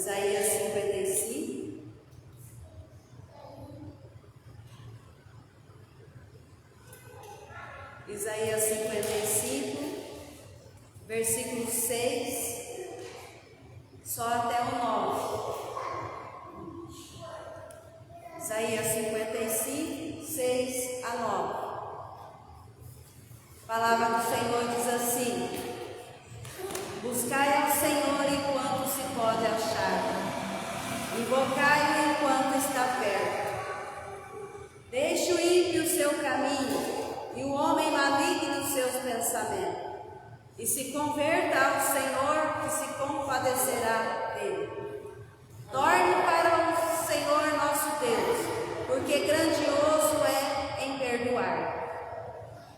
Isaías 55. Isaías 55, versículo 6, só até o 9. Isaías 55, 6 a 9. A palavra do Senhor diz assim: buscai ao Senhor enquanto se pode achar, invocai-o enquanto está perto. Deixe o ímpio o seu caminho, e o homem maligno os seus pensamentos, e se converta ao Senhor, que se compadecerá dele. Torne para o Senhor nosso Deus, porque grandioso é em perdoar.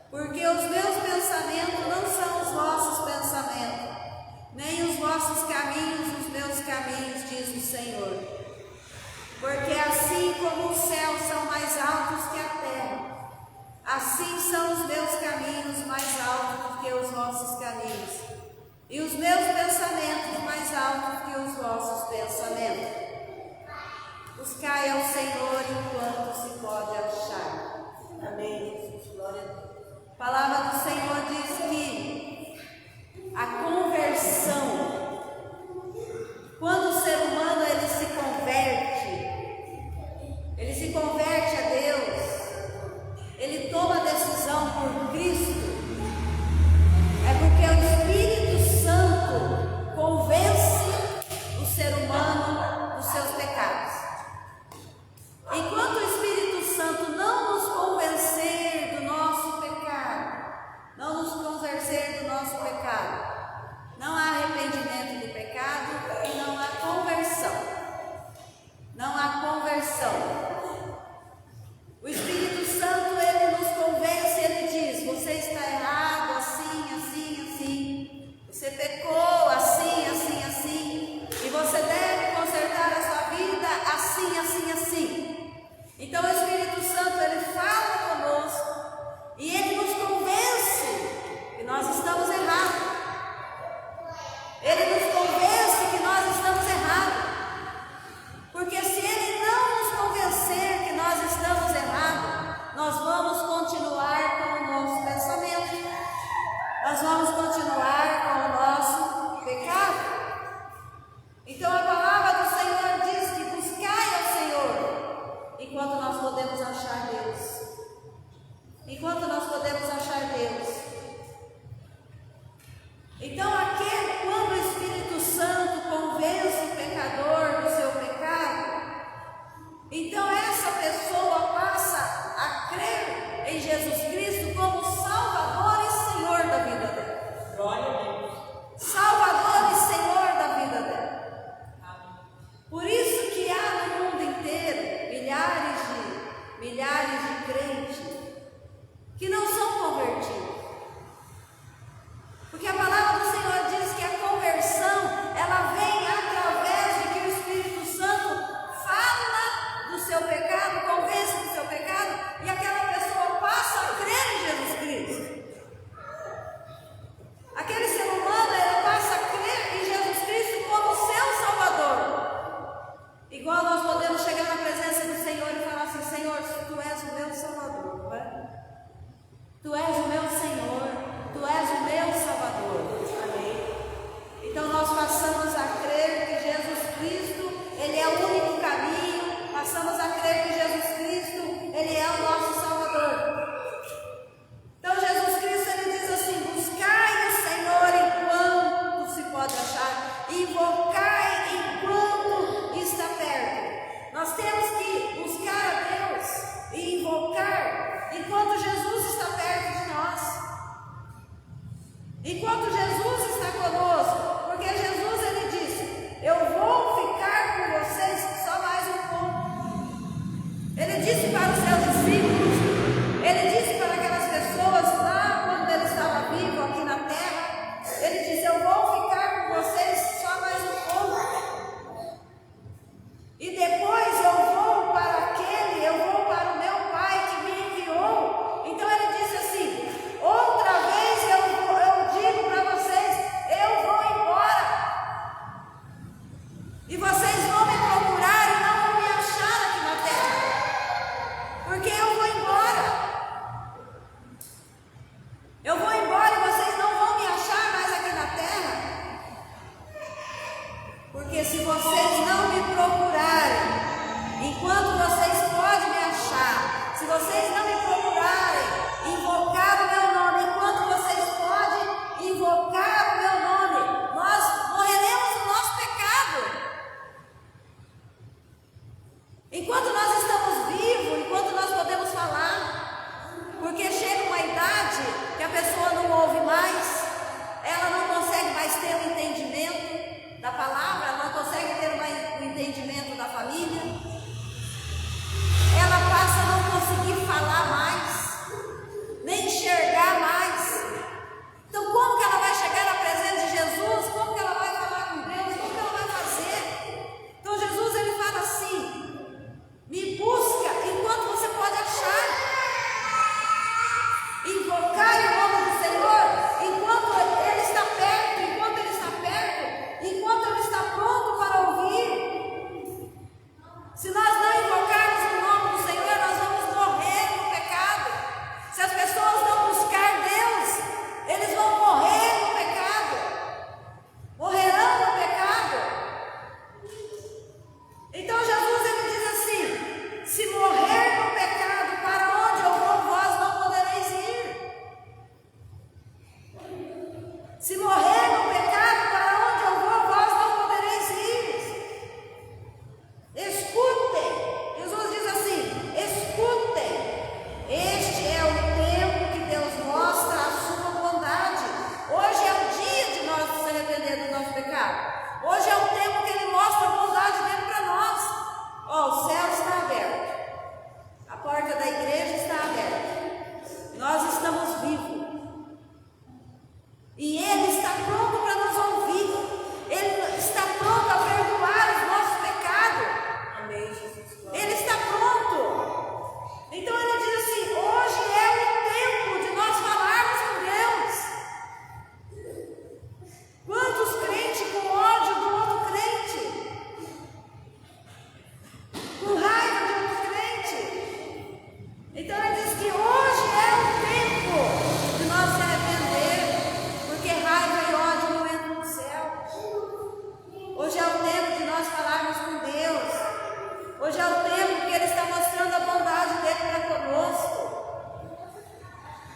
Porque os meus pensamentos não são os vossos pensamentos, nem os vossos caminhos os meus caminhos, diz o Senhor. Porque assim como os céus são mais altos que a terra, assim são os meus caminhos mais altos que os vossos caminhos, e os meus pensamentos mais altos que os vossos pensamentos. Buscai ao Senhor enquanto se pode achar. Amém, Jesus. Glória a Deus. A palavra do Senhor diz que a conversão, quando o ser humano ele se converte a Deus, ele toma a decisão por Cristo, é porque o Espírito Santo convence o ser E vocês vão me procurar e não vão me achar aqui na terra, porque eu vou embora. Eu vou embora e vocês não vão me achar mais aqui na terra. Porque se vocês não me procurarem, enquanto vocês podem me achar, se vocês não me procurarem, invocar o meu nome, enquanto vocês podem invocar o meu nome, nós morreremos no nosso pecado. Enquanto nós estamos vivos, enquanto nós podemos falar, porque chega uma idade que a pessoa não ouve mais, ela não consegue mais ter o entendimento da palavra, ela não consegue ter o entendimento da família, ela passa a não conseguir falar mais, nem enxergar mais. Então como que ela vai chegar na presença de Jesus? Como que ela vai falar com Deus? Como que ela vai fazer? Então Jesus, ele fala assim: me busca enquanto você pode achar. Invocar o nome do Senhor enquanto Ele está perto, enquanto Ele está pronto para ouvir. Se nós não invocarmos o nome do Senhor, nós vamos morrer no pecado. Se as pessoas não buscar Deus, eles vão morrer no pecado, morrerão no pecado. Então Jesus, ele diz assim: se morrer no pecado, para onde eu vou, vós não podereis ir. Se morrer no pecado, para onde eu vou, vós não podereis ir. Escutem, Jesus diz assim: escutem, este é o tempo que Deus mostra a sua bondade. Hoje é o dia de nós nos arrepender do nosso pecado. Hoje é o tempo que Ele mostra a bondade dele para nós. Ó, o céu está aberto, a porta da igreja está aberta, nós estamos vivos. E Ele está pronto para nos ouvir. Ele está pronto a perdoar os nossos pecados. Amém, Jesus. Ele está pronto. Então Ele diz assim: hoje é o tempo de nós falarmos com Deus. Quantos crentes com ódio do outro crente, com raiva de outro crente? Então Ele diz que hoje é o tempo de nós se arrepender. Porque raiva e ódio não entram no céu. Hoje é o tempo de nós falarmos com Deus. Hoje é o tempo que Ele está mostrando a bondade dele para conosco.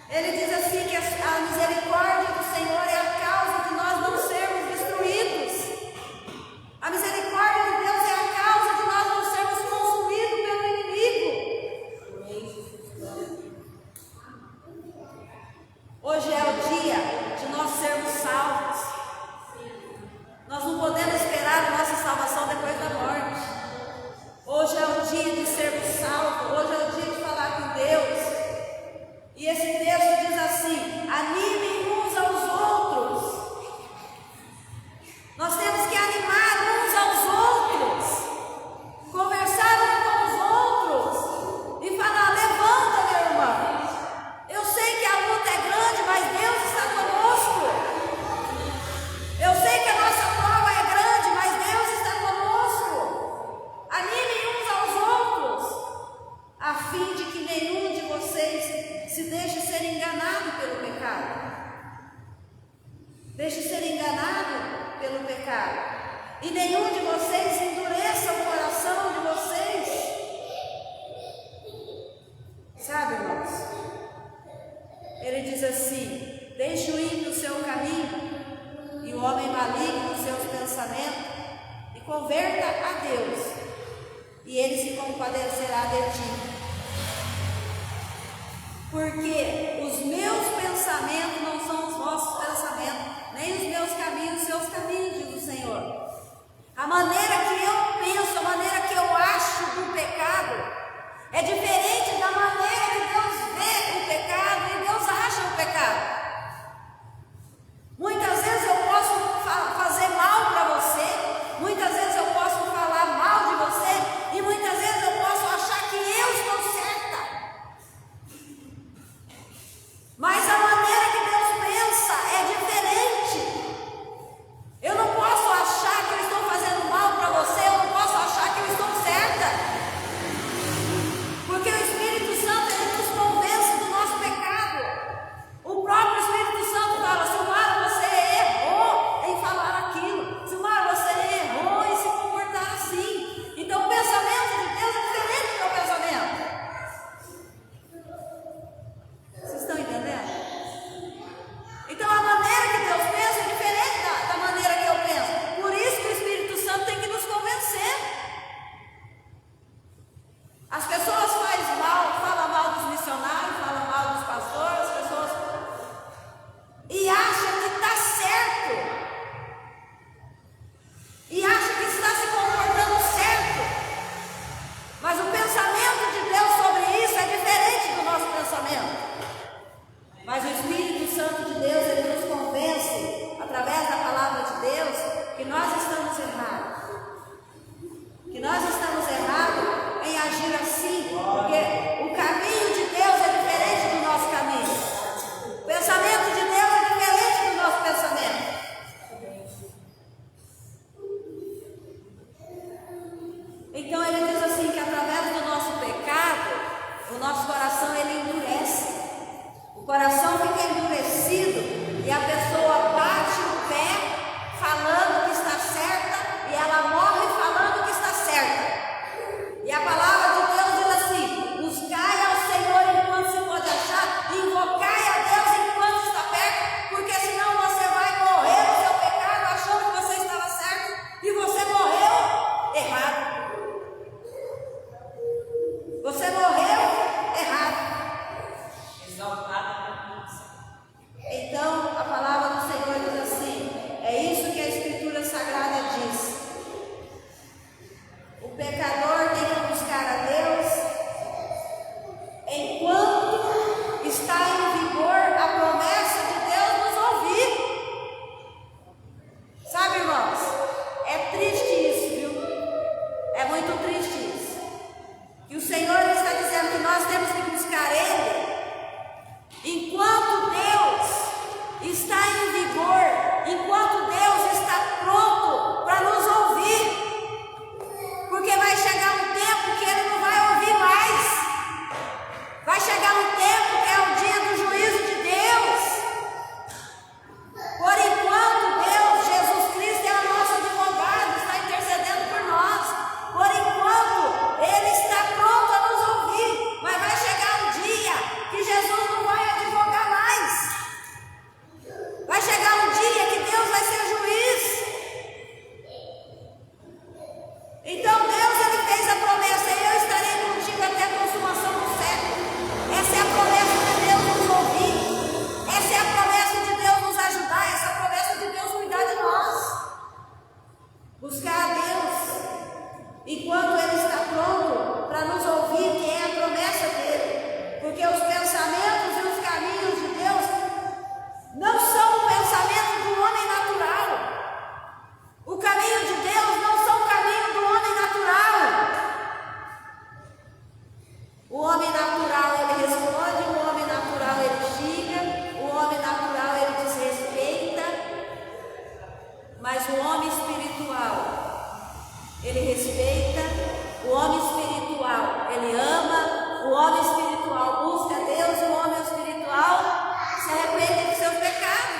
Ele diz assim que a misericórdia do Senhor é a causa de nós não sermos destruídos. A misericórdia de Deus é a causa de nós não sermos consumidos pelo inimigo. Hoje é o dia de nós sermos salvos. Nós não podemos esperar a nossa salvação depois da morte. Hoje é o dia de sermos salvos. Hoje é o dia de falar com Deus. E esse texto diz assim: animem uns aos outros. Nós temos que animar uns aos outros, conversar uns com os outros e falar: levanta, meu irmão. Eu sei que a luta é grande, mas Deus está conosco. Eu sei que a nossa prova é grande, mas Deus está conosco. Animem uns aos outros, a fim de que nenhum de vocês se deixe ser enganado pelo pecado. Deixe ser enganado pelo pecado. E nenhum de vocês endureça o coração de vocês. Sabe, irmãos? Ele diz assim: deixe o ímpio o seu caminho, e o homem maligno os seus pensamentos, e converta a Deus, e Ele se compadecerá de ti. Porque os meus pensamentos não são os vossos pensamentos, nem os meus caminhos, os seus caminhos, diz o Senhor. A maneira que eu penso, a maneira que eu acho do pecado, é diferente da maneira que Deus vê o pecado e Deus acha o pecado. Muitas vezes eu posso fazer mal para você, muitas vezes eu posso falar mal de você, e muitas vezes eu posso achar que eu estou certa. Mas a maneira que Deus pensa é diferente. Eu não posso achar que eu estou fazendo mal para você Então ele diz assim que através do nosso pecado, o nosso coração ele endurece. O coração fica endurecido e a pessoa bate o pé falando que está certa e ela morre falando que está certa. E a palavra de Deus diz assim: buscai ao Senhor enquanto se pode achar, invocai a Deus enquanto está perto, porque senão você vai morrer no seu pecado achando que você estava certo e você morreu errado. Você morreu errado. Então a palavra do Senhor diz assim: é isso que a Escritura Sagrada diz. O pecador tem que buscar a Deus enquanto está em vigor a promessa de Deus nos ouvir. Sabe, irmãos, é triste isso, viu? É muito triste isso. E o Senhor está dizendo que nós temos que buscar Ele enquanto Deus está em vigor, enquanto Deus está pronto para nos ouvir. Porque vai chegar um tempo que Ele não vai ouvir mais. Vai chegar um tempo que é o dia do juízo de Deus. Por enquanto, Deus, Jesus Cristo é o nosso advogado, está intercedendo por nós. Por enquanto, Ele está pronto a nos ouvir. Mas vai chegar um dia que Jesus não vai advogar mais. Vai chegar um dia que Deus vai ser juiz. Então Deus ele fez a promessa: eu estarei contigo até a consumação do século. Essa é a promessa de Deus nos ouvir. Essa é a promessa de Deus nos ajudar. Essa é a promessa de Deus cuidar de nós. Buscar a Deus enquanto Ele está pronto para nos ouvir, que é a promessa dele. Porque os pensamentos e os caminhos de Deus não são o pensamento do homem natural. O caminho de Deus não são o caminho do homem natural. O homem natural ele responde, o homem natural ele xinga, o homem natural ele desrespeita. Mas o homem espiritual ele respeita, o homem espiritual ele ama, o homem espiritual busca Deus, o homem espiritual se arrepende de seus pecados.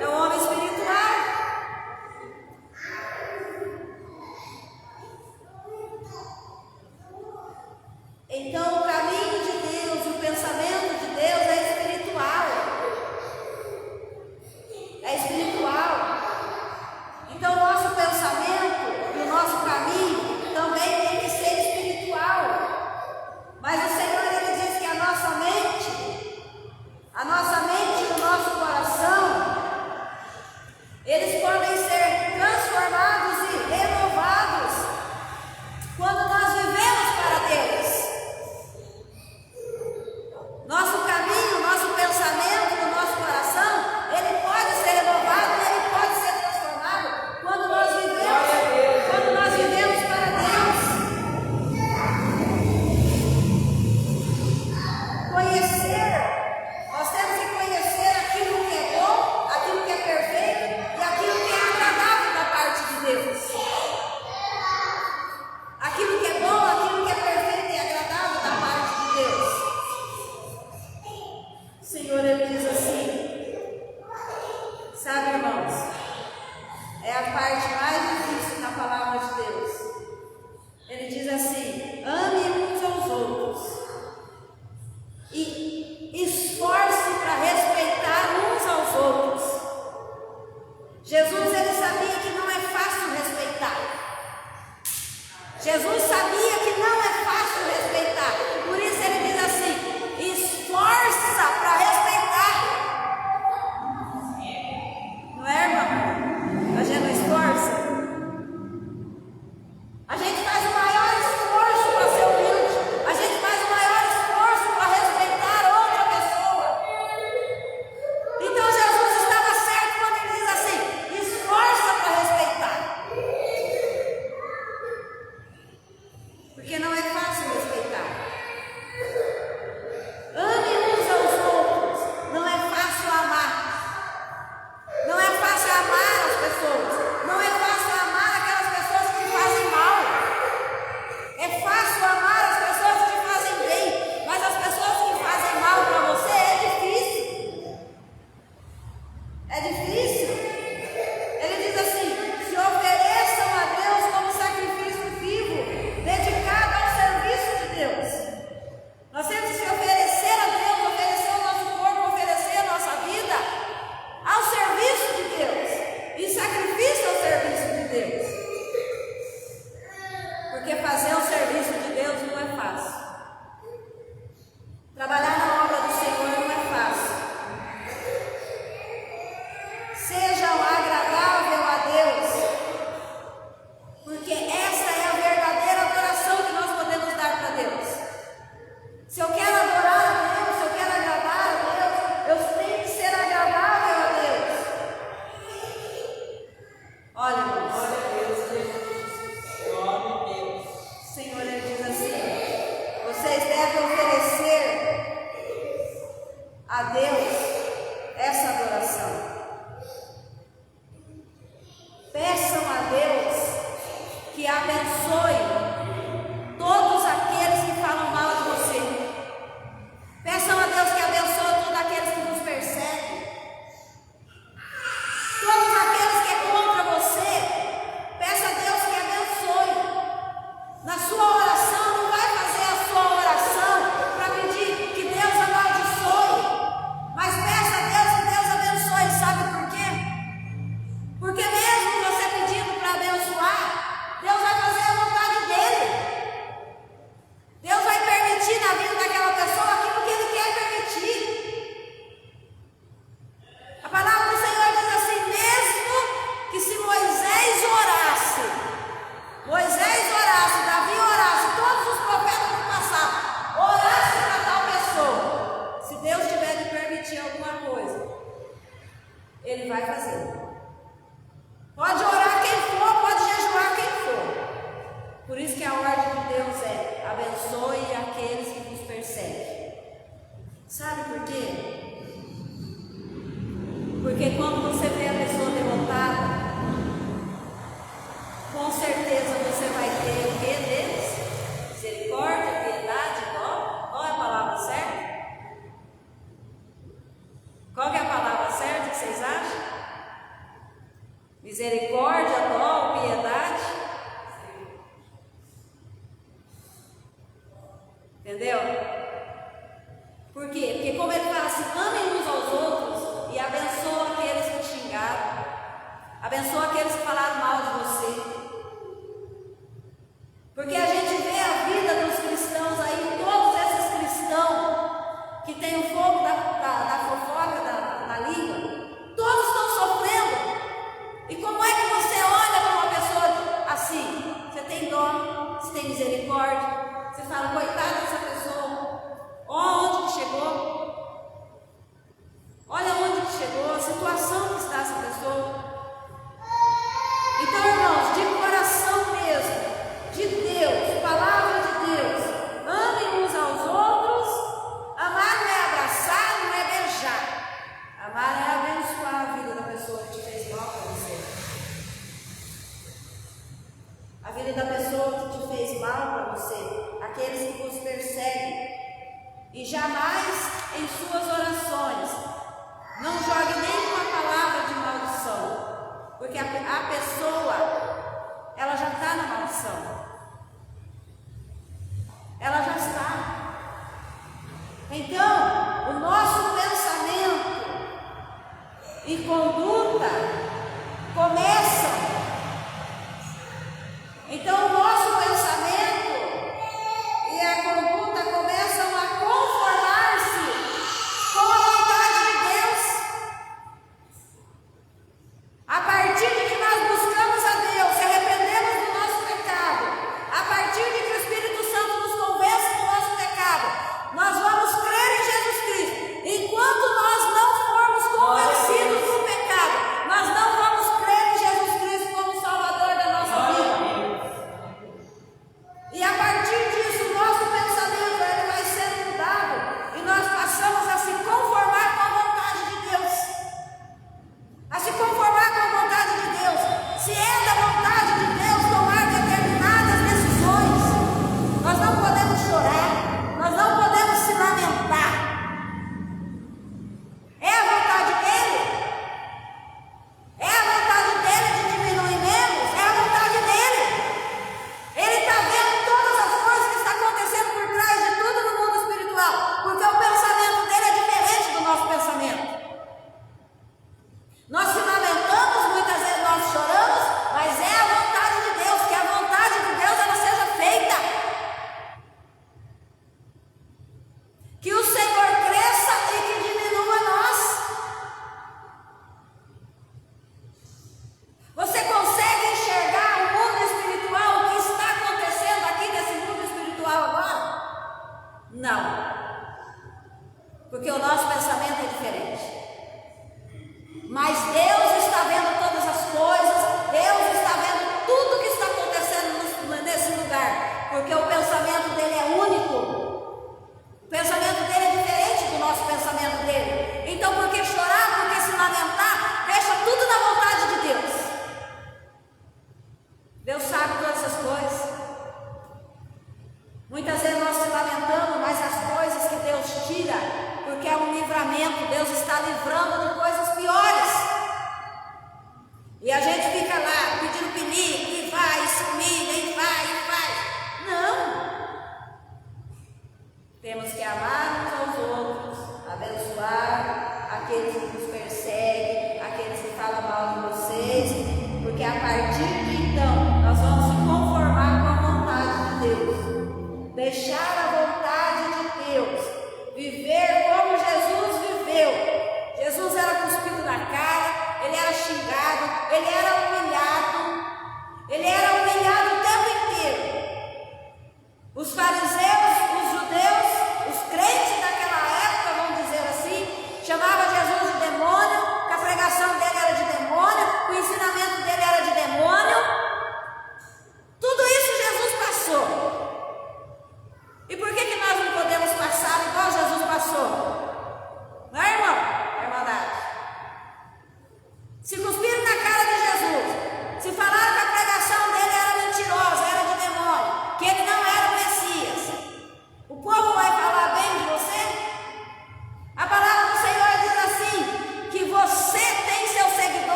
É o homem espiritual. Então o caminho de Deus e o pensamento de Deus é espiritual. É espiritual. Então o nosso pensamento e o nosso caminho também tem que ser espiritual. Mas o Senhor ele diz que a nossa mente e o nosso coração, eles podem ser transformados e renovados quando nós vivemos para Deus. Nosso caminho, nosso pensamento, o nosso coração, ele pode ser renovado, ele pode ser transformado quando nós vivemos para Deus. Nós temos que conhecer aquilo que é bom, aquilo que é perfeito e aquilo que é agradável da parte de Deus. Aquilo que é bom, aquilo que é perfeito e agradável da parte de Deus. O Senhor ele diz assim, sabe, irmãos, é a parte mais difícil na palavra de Deus. Ele diz assim: ame uns aos outros e esforce para respeitar uns aos outros. Jesus ele sabia que não é fácil respeitar. Jesus sabia que não é fácil respeitar. Por isso ele diz assim: esforça para respeitar. Não é, irmão? A gente não esforça. A gente faz o maior esforço para ser humilde. A gente faz o maior esforço para respeitar outra pessoa. Então Jesus estava certo quando ele diz assim: esforça para respeitar. Porque não é que abençoe todos aqueles que falam mal de você. Peçam a Deus que abençoe todos aqueles que nos perseguem. Todos aqueles que é contra você, peça a Deus que abençoe. Na sua oração, não vai fazer a sua oração para pedir que Deus amaldiçoe, mas peça a Deus que Deus abençoe. Sabe por quê? Porque mesmo você pedindo para abençoar, Deus vai fazer a vontade dele. Deus vai permitir na vida daquela pessoa aquilo que ele quer permitir. A palavra do Senhor diz assim: mesmo que se Moisés orasse, Davi orasse, todos os profetas do passado orassem para tal pessoa, se Deus tiver de permitir alguma coisa, ele vai fazer. Pode orar quem for, pode jejuar quem for. Por isso que a ordem de Deus é: abençoe aqueles que nos perseguem. Sabe por quê? Porque quando você vê a pessoa derrotada, com certeza você vai ter o que deles? Misericórdia, piedade, qual é a palavra certa? Qual que é a palavra certa que vocês acham? Misericórdia, dó, piedade? Entendeu? Por quê? Porque como ele fala assim, amem uns aos outros e abençoa aqueles que xingaram, abençoa aqueles que falaram mal de você. Porque a gente vê a vida dos cristãos aí, todos esses cristãos que têm o fogo da fofoca na língua, todos estão sofrendo. E como é que você olha para uma pessoa assim? Você tem dó, você tem misericórdia, você fala, coitada dessa pessoa, onde que chegou? Olha onde que chegou, a situação que está essa pessoa. Então, irmãos, de coração mesmo, de Deus, palavra de Deus, amem uns aos outros. Amar não é abraçar, não é beijar. Amar é abençoar a vida da pessoa que te fez mal para você. A vida da pessoa que te fez mal para você, aqueles que vos perseguem. E jamais em suas orações não jogue nenhuma palavra de maldição, porque a pessoa, ela já está na maldição. Ela já está. Então, o nosso pensamento e conduta começam. Então, o nosso pensamento e a conduta começam a conformar-se com a vontade de Deus. A partir de que nós buscamos a Deus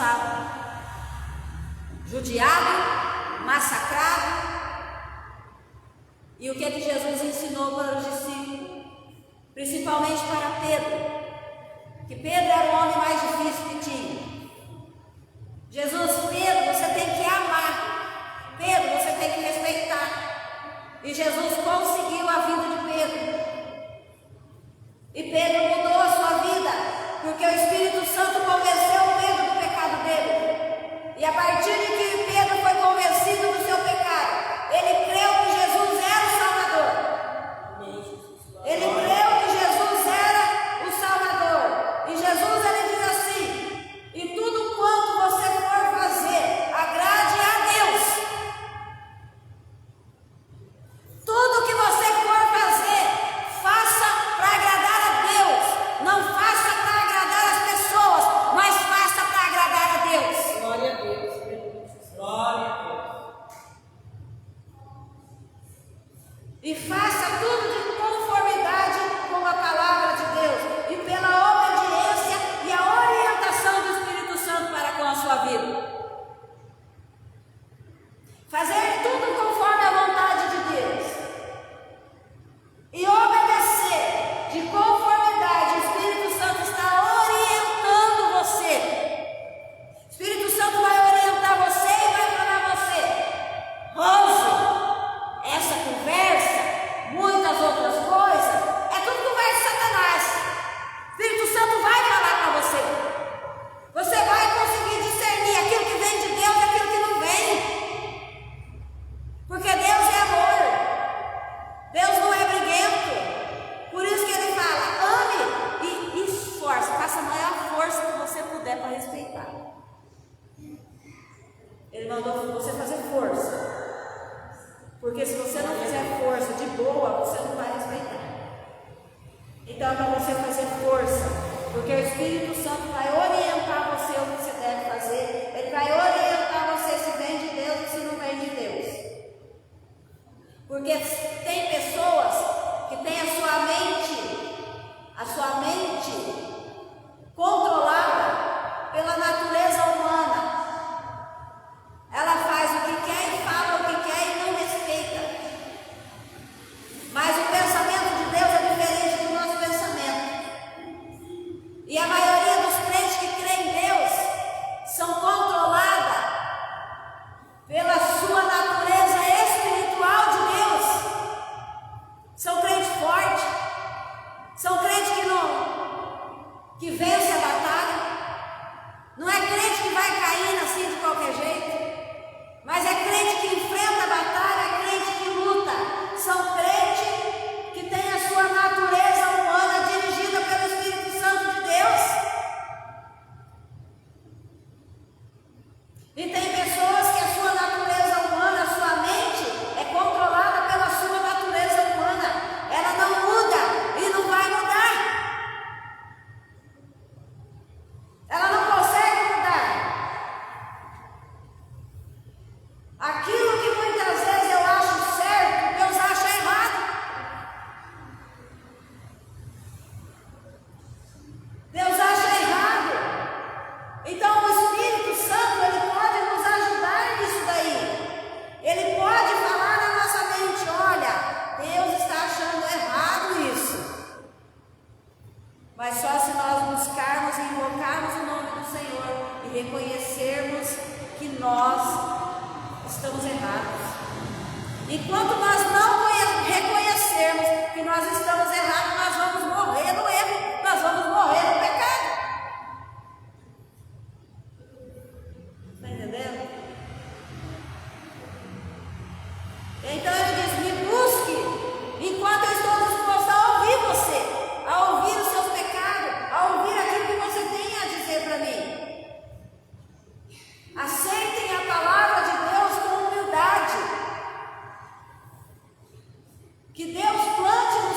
passava, judiado, massacrado. E o que é que Jesus ensinou para os discípulos? Principalmente para Pedro, que Pedro era o homem mais difícil que tinha. Jesus, Pedro, você tem que amar. Pedro, você tem que respeitar. E Jesus conseguiu a vida de Pedro. E Pedro mudou a sua vida, porque o Espírito Santo convenceu Pedro do pecado dele. E a partir de que Pedro foi convencido do seu pecado, ele creu que Jesus era o Salvador. Ele creu que Jesus era o Salvador. E Jesus, ele diz assim: e tudo quanto você for fazer, agrade a Deus. Tudo que você for fazer, faça para agradar a Deus. Não faça para agradar as pessoas, mas faça para agradar a Deus. Glória a Deus. Glória a Deus. E faça tudo de conformidade com a palavra de Deus e pela obediência e a orientação do Espírito Santo para com a sua vida. Fazer tudo conforme a vontade de Deus e obedecer de conformidade. O Espírito Santo está orientando você. O Espírito Santo vai orientar você e vai falar a você: Rose, essa conversa, muitas outras coisas, é tudo conversa de Satanás. O Espírito Santo vai falar para você. Você vai conseguir discernir aquilo que vem de Deus e aquilo que não vem. Porque Deus é amor. Deus não é briguento. Por isso que ele fala: ame e esforce. Faça a maior força que você puder para respeitar. Ele mandou você fazer força. Porque se você não fizer força de boa, você não vai respeitar. Então é para você fazer força. Porque o Espírito Santo vai orientar você o que você deve fazer. Ele vai orientar você se vem de Deus e se não vem de Deus. Porque tem pessoas que têm a sua mente controlada pela natureza humana. Ela faz o que quer e fala o que quer e não respeita. Mas o pensamento de Deus é diferente do nosso pensamento. E a maioria dos crentes que creem em Deus são controladas pela sua natureza espiritual de Deus. São crentes fortes, são crentes que vence a batalha. Não é crente que vai caindo assim de qualquer jeito, mas é crente que enfrenta a batalha, é crente que luta. São crentes que têm a sua natureza humana dirigida pelo Espírito Santo de Deus. E tem pessoas que a sua natureza humana, a sua mente, é controlada pela sua natureza humana. Ela não muda e não vai mudar. Ela não consegue mudar. Aquilo que muitas vezes eu acho certo, Deus acha errado. Deus acha errado. Então o Espírito Santo, ele pode nos ajudar nisso daí. Ele pode falar na nossa mente: olha, Deus está achando errado isso. Mas só se nós buscarmos e invocarmos o nome do Senhor e reconhecermos que nós estamos errados. Enquanto nós não reconhecermos que nós estamos errados, nós vamos morrer no erro, nós vamos morrer no pecado. Está entendendo? Então ele diz: me busque enquanto eu estou disposto a ouvir você, a ouvir os seus pecados, a ouvir aquilo que você tem a dizer para mim. Aceitem a palavra de Deus com humildade. Que Deus plante no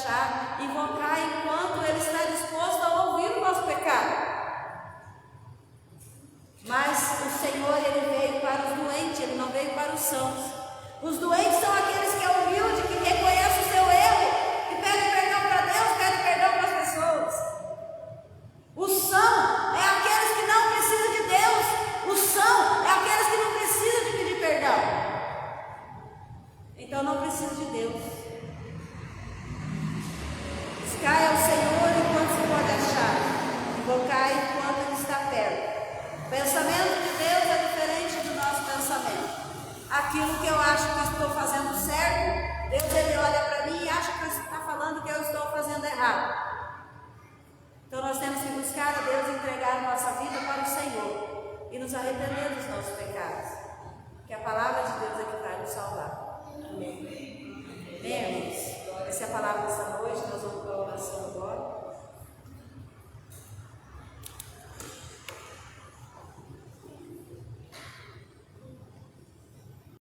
achar, invocar enquanto Ele está disposto a ouvir o nosso pecado. Mas o Senhor, Ele veio para os doentes, Ele não veio para os sãos. Os doentes são aqueles que é humilde, que reconhece o seu erro, que pede perdão para Deus, pede perdão para as pessoas. O são é aqueles que não precisam de Deus. O são é aqueles que não precisam de pedir perdão. Então não precisa de Deus. Buscai ao Senhor enquanto se pode achar, invocai enquanto Ele está perto. O pensamento de Deus é diferente do nosso pensamento. Aquilo que eu acho que estou fazendo certo, Deus Ele olha para mim e acha que está falando que eu estou fazendo errado. Então nós temos que buscar a Deus e entregar a nossa vida para o Senhor e nos arrepender dos nossos pecados, que a palavra de Deus é que vai nos salvar.